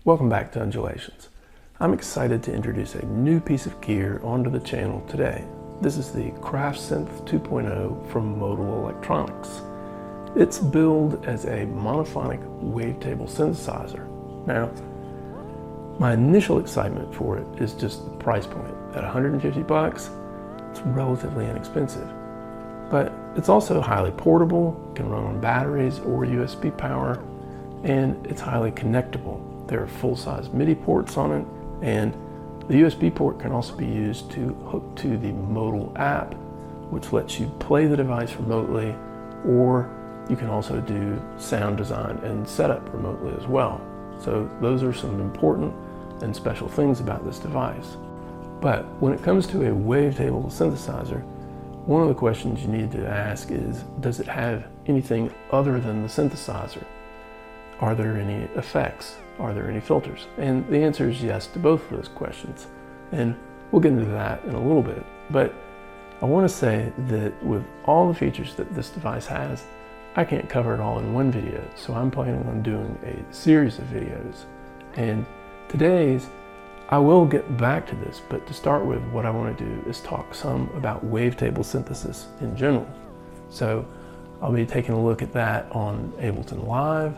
Welcome back to Undulations. I'm excited to introduce a new piece of gear onto the channel today. This is the Craft Synth 2.0 from Modal Electronics. It's billed as a monophonic wavetable synthesizer. Now, my initial excitement for it is just the price point. At 150 bucks, it's relatively inexpensive. But it's also highly portable, can run on batteries or USB power, and it's highly connectable. There are full-size MIDI ports on it, and the USB port can also be used to hook to the Modal app, which lets you play the device remotely, or you can also do sound design and setup remotely as well. So those are some important and special things about this device. But when it comes to a wavetable synthesizer, one of the questions you need to ask is, does it have anything other than the synthesizer? Are there any effects? Are there any filters? And the answer is yes to both of those questions. And we'll get into that in a little bit. But I want to say that with all the features that this device has, I can't cover it all in one video. So I'm planning on doing a series of videos. And today's, I will get back to this, but to start with, what I want to do is talk some about wavetable synthesis in general. So I'll be taking a look at that on Ableton Live.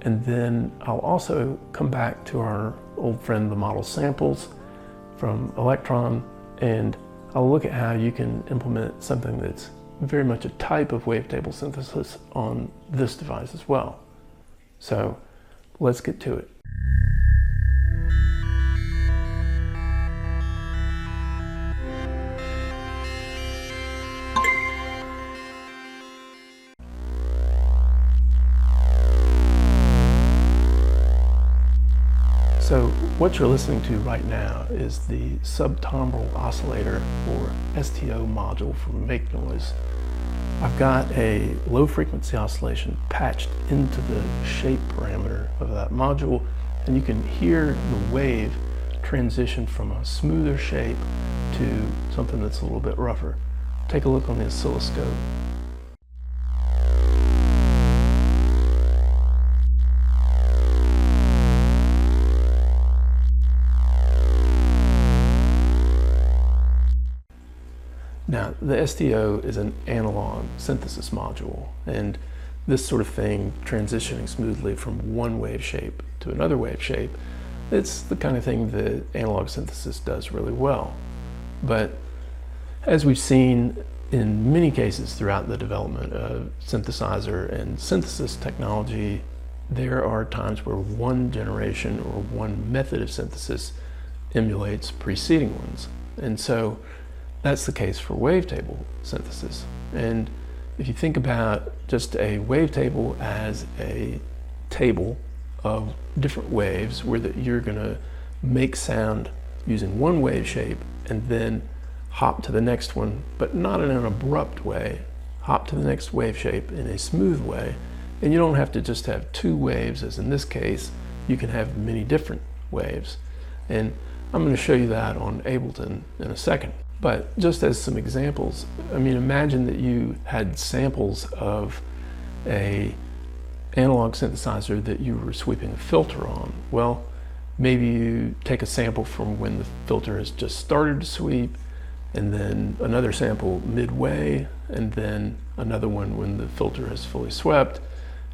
And then I'll also come back to our old friend, the Model samples from Elektron, and I'll look at how you can implement something that's very much a type of wavetable synthesis on this device as well. So let's get to it. So what you're listening to right now is the subtimbral oscillator, or STO module from Make Noise. I've got a low frequency oscillation patched into the shape parameter of that module, and you can hear the wave transition from a smoother shape to something that's a little bit rougher. Take a look on the oscilloscope. Now, the STO is an analog synthesis module, and this sort of thing, transitioning smoothly from one wave shape to another wave shape, it's the kind of thing that analog synthesis does really well. But as we've seen in many cases throughout the development of synthesizer and synthesis technology, there are times where one generation or one method of synthesis emulates preceding ones. And so that's the case for wavetable synthesis. And if you think about just a wavetable as a table of different waves where you're going to make sound using one wave shape and then hop to the next one, but not in an abrupt way, hop to the next wave shape in a smooth way. And you don't have to just have two waves, as in this case, you can have many different waves. And I'm going to show you that on Ableton in a second. But just as some examples, I mean, imagine that you had samples of a analog synthesizer that you were sweeping a filter on. Well, maybe you take a sample from when the filter has just started to sweep, and then another sample midway, and then another one when the filter has fully swept.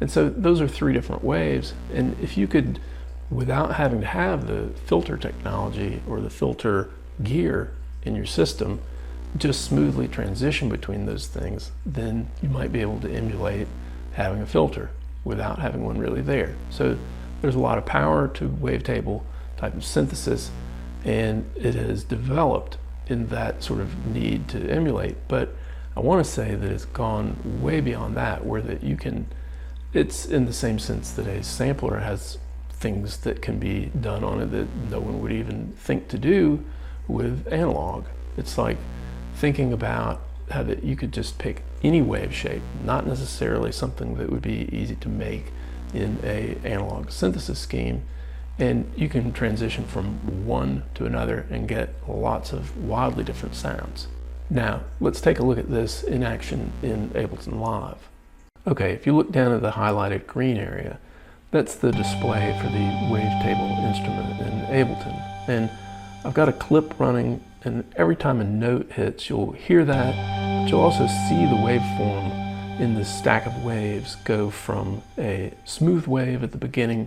And so those are three different waves. And if you could, without having to have the filter technology or the filter gear in your system, just smoothly transition between those things, then you might be able to emulate having a filter without having one really there. So there's a lot of power to wavetable type of synthesis, and it has developed in that sort of need to emulate. But I want to say that it's gone way beyond that, where that you can, it's in the same sense that a sampler has things that can be done on it that no one would even think to do with analog. It's like thinking about how that you could just pick any wave shape, not necessarily something that would be easy to make in a analog synthesis scheme, and you can transition from one to another and get lots of wildly different sounds. Now, let's take a look at this in action in Ableton Live. Okay, if you look down at the highlighted green area, That's the display for the wavetable instrument in Ableton. And I've got a clip running, and every time a note hits, you'll hear that, but you'll also see the waveform in this stack of waves go from a smooth wave at the beginning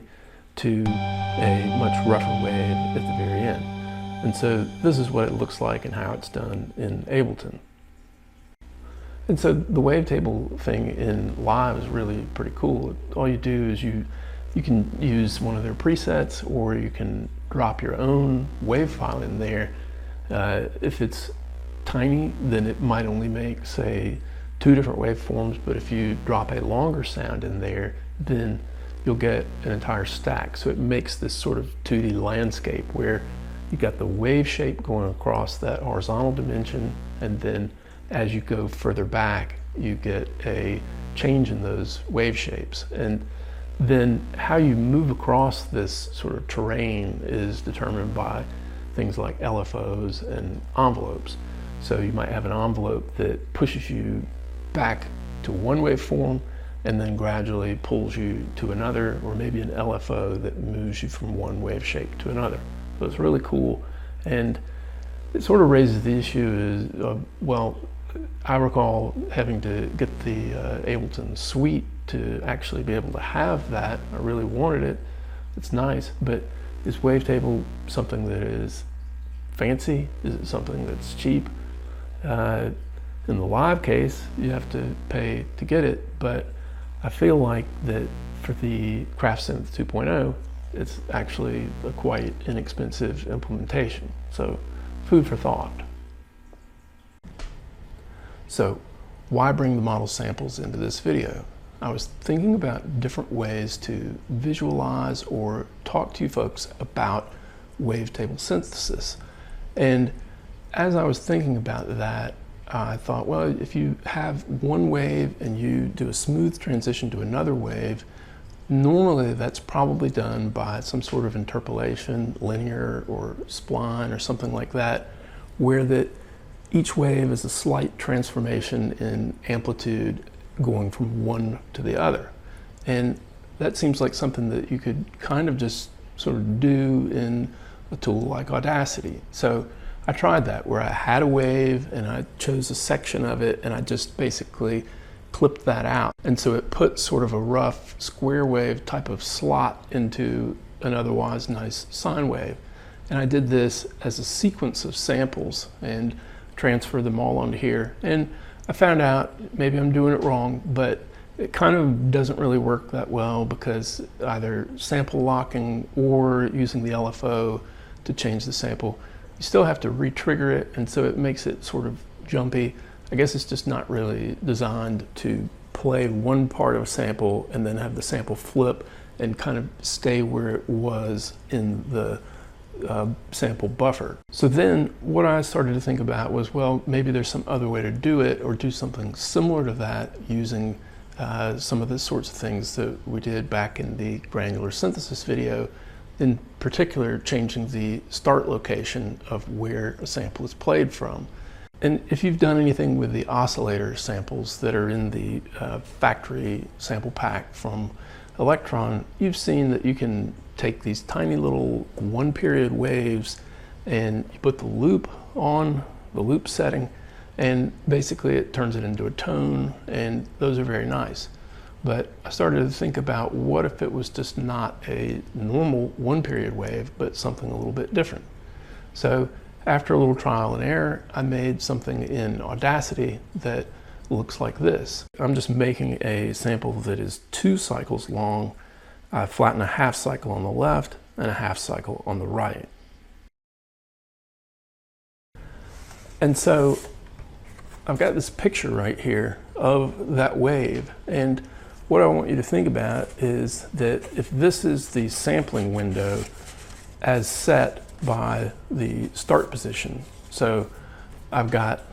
to a much rougher wave at the very end. And so this is what it looks like and how it's done in Ableton. And so the wavetable thing in Live is really pretty cool. All you do is you can use one of their presets, or you can drop your own wave file in there. If it's tiny, then it might only make, say, 2 different waveforms, but if you drop a longer sound in there, then you'll get an entire stack. So it makes this sort of 2D landscape where you got the wave shape going across that horizontal dimension, and then as you go further back, you get a change in those wave shapes. And then how you move across this sort of terrain is determined by things like LFOs and envelopes. So you might have an envelope that pushes you back to one waveform and then gradually pulls you to another, or maybe an LFO that moves you from one wave shape to another. So it's really cool. And it sort of raises the issue is, well, I recall having to get the Ableton suite to actually be able to have that. I really wanted it. It's nice, but is wavetable something that is fancy? Is it something that's cheap? In the Live case, you have to pay to get it, but I feel like that for the Craft Synth 2.0, it's actually a quite inexpensive implementation. So, food for thought. So, why bring the model samples into this video? I was thinking about different ways to visualize or talk to you folks about wavetable synthesis. And as I was thinking about that, I thought, well, if you have one wave and you do a smooth transition to another wave, normally that's probably done by some sort of interpolation, linear or spline or something like that, where that each wave is a slight transformation in amplitude going from one to the other. And that seems like something that you could kind of just sort of do in a tool like Audacity. So I tried that, where I had a wave and I chose a section of it and I just basically clipped that out. And so it put sort of a rough square wave type of slot into an otherwise nice sine wave. And I did this as a sequence of samples and transferred them all onto here. And I found out, maybe I'm doing it wrong, but it kind of doesn't really work that well, because either sample locking or using the LFO to change the sample, you still have to re-trigger it, and so it makes it sort of jumpy. I guess it's just not really designed to play one part of a sample and then have the sample flip and kind of stay where it was in the sample buffer. So then what I started to think about was, well, maybe there's some other way to do it, or do something similar to that using some of the sorts of things that we did back in the granular synthesis video, in particular changing the start location of where a sample is played from. And if you've done anything with the oscillator samples that are in the factory sample pack from Elektron, you've seen that you can take these tiny little one period waves and you put the loop on, the loop setting, and basically it turns it into a tone, and those are very nice. But I started to think about, what if it was just not a normal one period wave, but something a little bit different? So after a little trial and error, I made something in Audacity that looks like this. I'm just making a sample that is 2 cycles long. I flatten a half cycle on the left and a half cycle on the right. And so I've got this picture right here of that wave, and what I want you to think about is that if this is the sampling window as set by the start position, so I've got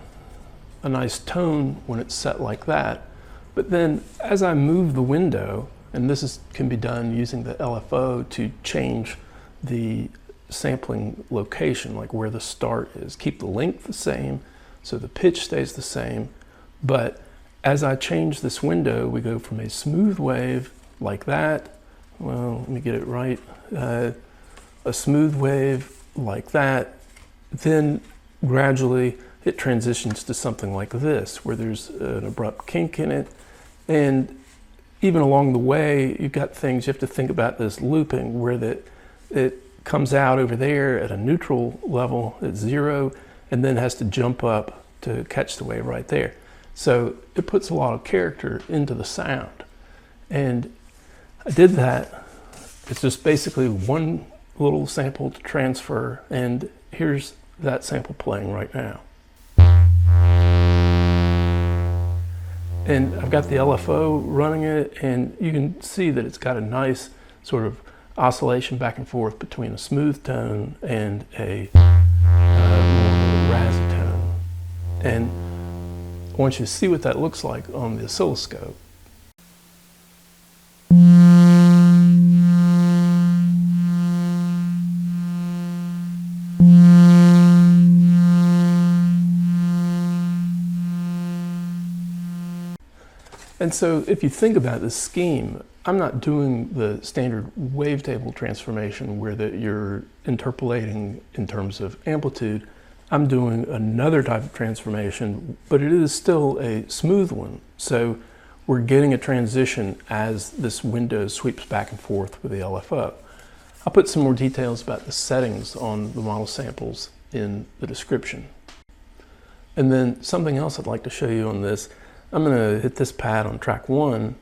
a nice tone when it's set like that, but then as I move the window, and this can be done using the LFO to change the sampling location, like where the start is. Keep the length the same, so the pitch stays the same, but as I change this window, we go from a smooth wave like that, well, let me get it right, a smooth wave like that, then gradually it transitions to something like this, where there's an abrupt kink in it. And even along the way, you've got things, you have to think about this looping, where it comes out over there at a neutral level at 0, and then has to jump up to catch the wave right there. So it puts a lot of character into the sound. And I did that. It's just basically one little sample to transfer, and here's that sample playing right now. And I've got the LFO running it, and you can see that it's got a nice sort of oscillation back and forth between a smooth tone and a more razzy tone. And I want you to see what that looks like on the oscilloscope. And so if you think about this scheme, I'm not doing the standard wavetable transformation where you're interpolating in terms of amplitude. I'm doing another type of transformation, but it is still a smooth one. So we're getting a transition as this window sweeps back and forth with the LFO. I'll put some more details about the settings on the model samples in the description. And then something else I'd like to show you on this, I'm going to hit this pad on track 1, and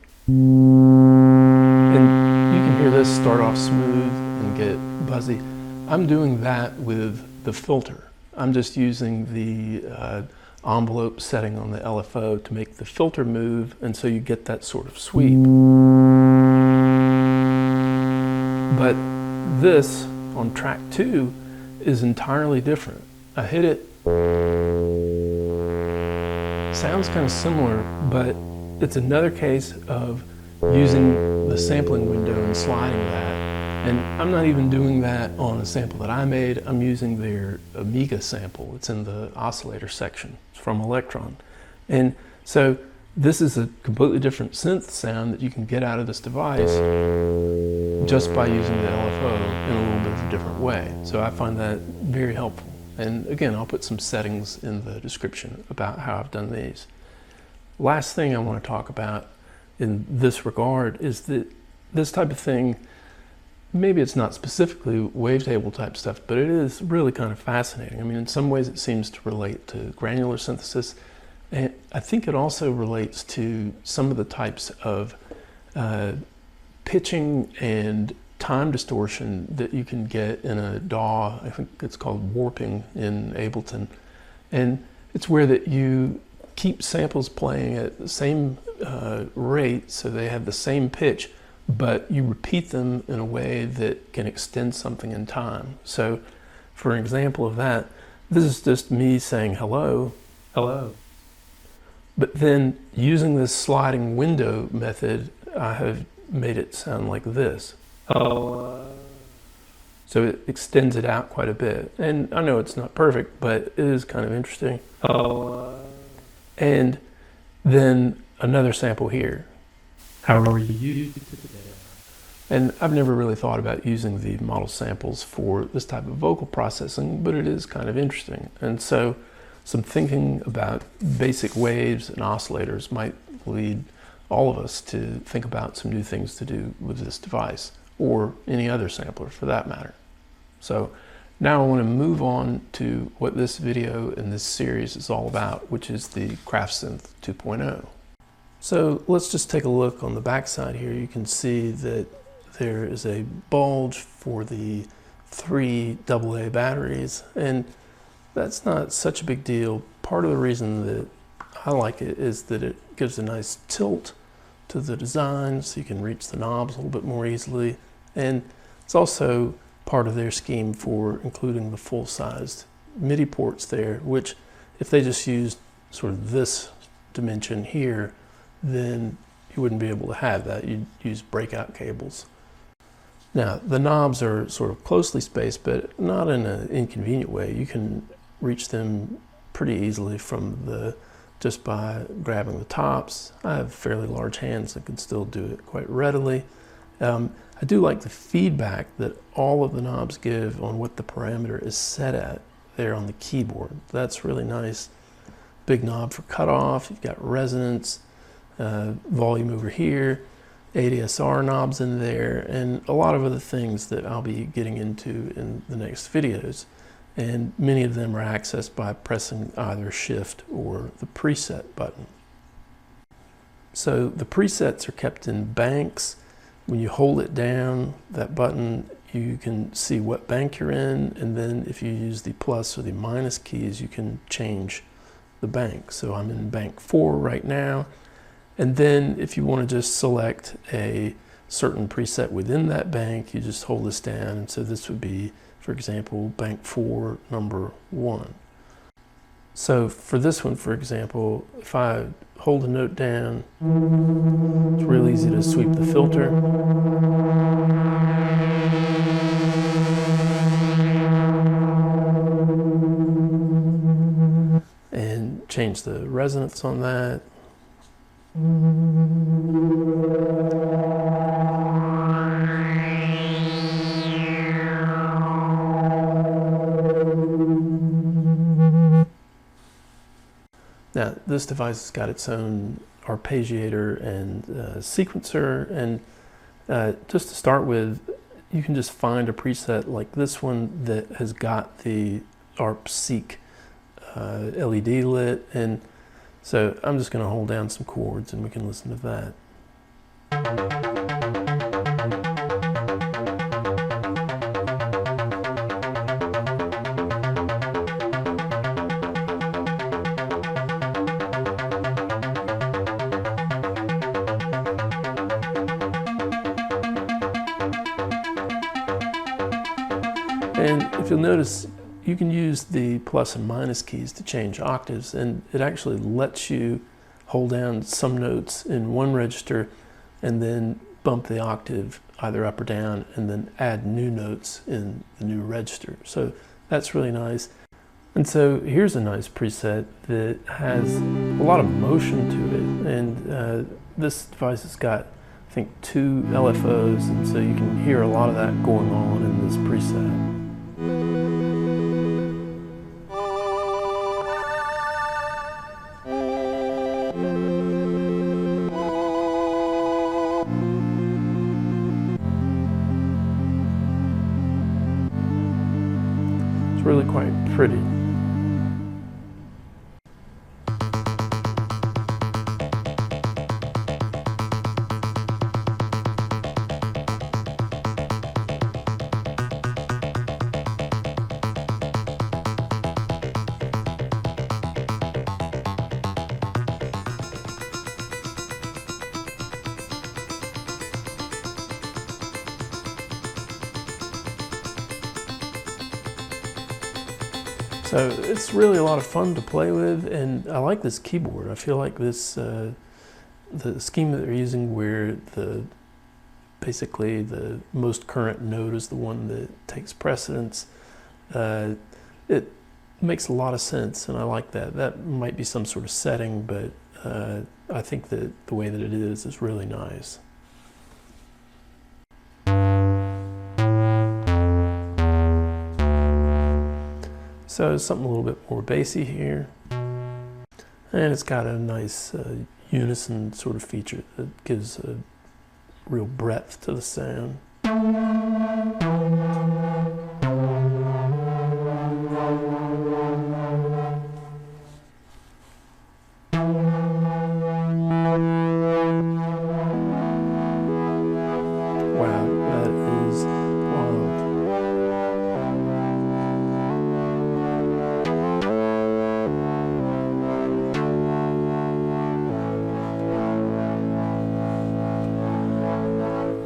you can hear this start off smooth and get buzzy. I'm doing that with the filter. I'm just using the envelope setting on the LFO to make the filter move, and so you get that sort of sweep. But this on track 2 is entirely different. I hit it. Sounds kind of similar, but it's another case of using the sampling window and sliding that. And I'm not even doing that on a sample that I made. I'm using their Amiga sample. It's in the oscillator section. It's from Elektron. And so this is a completely different synth sound that you can get out of this device just by using the LFO in a little bit of a different way. So I find that very helpful. And again, I'll put some settings in the description about how I've done these. Last thing I want to talk about in this regard is that this type of thing, maybe it's not specifically wavetable type stuff, but it is really kind of fascinating. I mean, in some ways it seems to relate to granular synthesis, and I think it also relates to some of the types of pitching and time distortion that you can get in a DAW. I think it's called warping in Ableton. And it's where that you keep samples playing at the same rate, so they have the same pitch, but you repeat them in a way that can extend something in time. So for an example of that, this is just me saying hello, hello. But then using this sliding window method, I have made it sound like this. So it extends it out quite a bit. And I know it's not perfect, but it is kind of interesting. And then another sample here. How are you today? And I've never really thought about using the model samples for this type of vocal processing, but it is kind of interesting. And so some thinking about basic waves and oscillators might lead all of us to think about some new things to do with this device, or any other sampler for that matter. So now I want to move on to what this video in this series is all about, which is the Craft Synth 2.0. So let's just take a look on the back side here. You can see that there is a bulge for the 3 AA batteries, and that's not such a big deal. Part of the reason that I like it is that it gives a nice tilt to the design, so you can reach the knobs a little bit more easily. And it's also part of their scheme for including the full-sized MIDI ports there, which if they just used sort of this dimension here, then you wouldn't be able to have that. You'd use breakout cables. Now, the knobs are sort of closely spaced, but not in an inconvenient way. You can reach them pretty easily from just by grabbing the tops. I have fairly large hands and can still do it quite readily. I do like the feedback that all of the knobs give on what the parameter is set at there on the keyboard. That's really nice. Big knob for cutoff, you've got resonance, volume over here, ADSR knobs in there, and a lot of other things that I'll be getting into in the next videos. And many of them are accessed by pressing either Shift or the preset button. So the presets are kept in banks. When you hold it down, that button, you can see what bank you're in, and then if you use the plus or the minus keys, you can change the bank. So I'm in bank 4 right now, and then if you want to just select a certain preset within that bank, you just hold this down, and so this would be, for example, bank 4, number 1. So for this one, for example, if I hold a note down, it's real easy to sweep the filter. And change the resonance on that. Now, this device has got its own arpeggiator and sequencer, and just to start with, you can just find a preset like this one that has got the ARP Seek LED lit, and so I'm just going to hold down some chords and we can listen to that. And if you'll notice, you can use the plus and minus keys to change octaves, and it actually lets you hold down some notes in one register and then bump the octave either up or down and then add new notes in the new register. So that's really nice. And so here's a nice preset that has a lot of motion to it, and this device has got, I think, 2 LFOs, and so you can hear a lot of that going on in this preset. It's really quite pretty. So it's really a lot of fun to play with, and I like this keyboard. I feel like this, the scheme that they're using where basically the most current note is the one that takes precedence, it makes a lot of sense, and I like that. That might be some sort of setting, but I think that the way that it is really nice. So something a little bit more bassy here, and it's got a nice unison sort of feature that gives a real breadth to the sound. Wow, that is wild.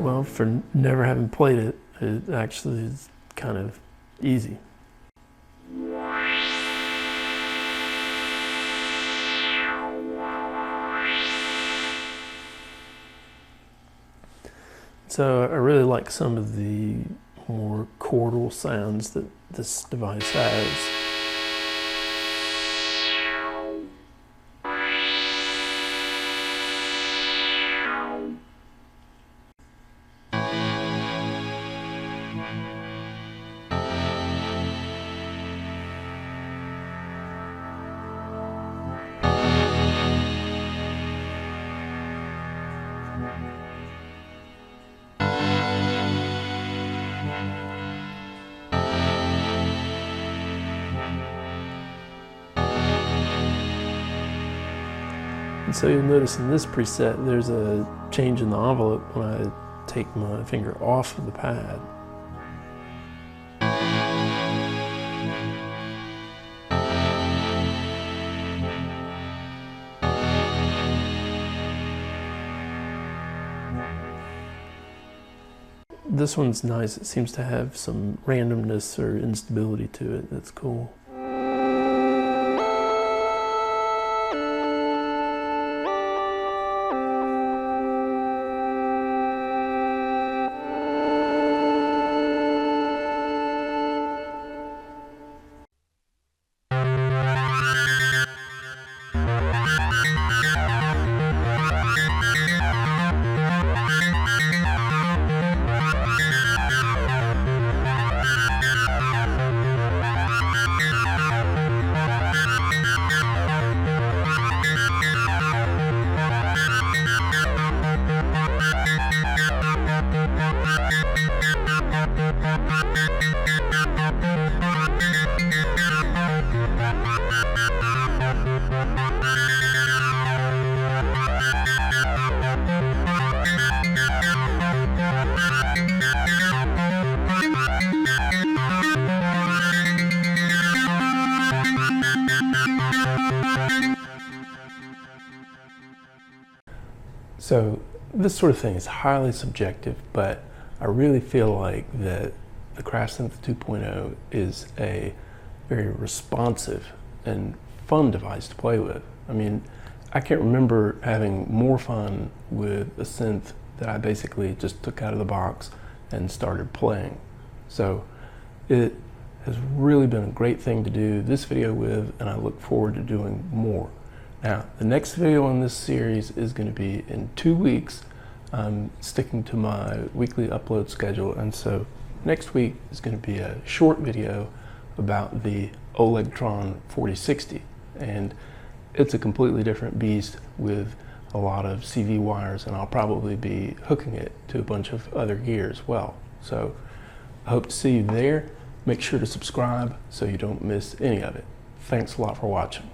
Well, for never having played it, it actually is kind of easy. So I really like some of the more chordal sounds that this device has. And so you'll notice in this preset there's a change in the envelope when I take my finger off of the pad. This one's nice. It seems to have some randomness or instability to it. That's cool. So this sort of thing is highly subjective, but I really feel like that the Craft Synth 2.0 is a very responsive and fun device to play with. I mean, I can't remember having more fun with a synth that I basically just took out of the box and started playing. So it has really been a great thing to do this video with, and I look forward to doing more. Now, the next video on this series is going to be in 2 weeks. I'm sticking to my weekly upload schedule, and so next week is going to be a short video about the Elektron 4060, and it's a completely different beast with a lot of CV wires, and I'll probably be hooking it to a bunch of other gear as well. So I hope to see you there. Make sure to subscribe so you don't miss any of it. Thanks a lot for watching.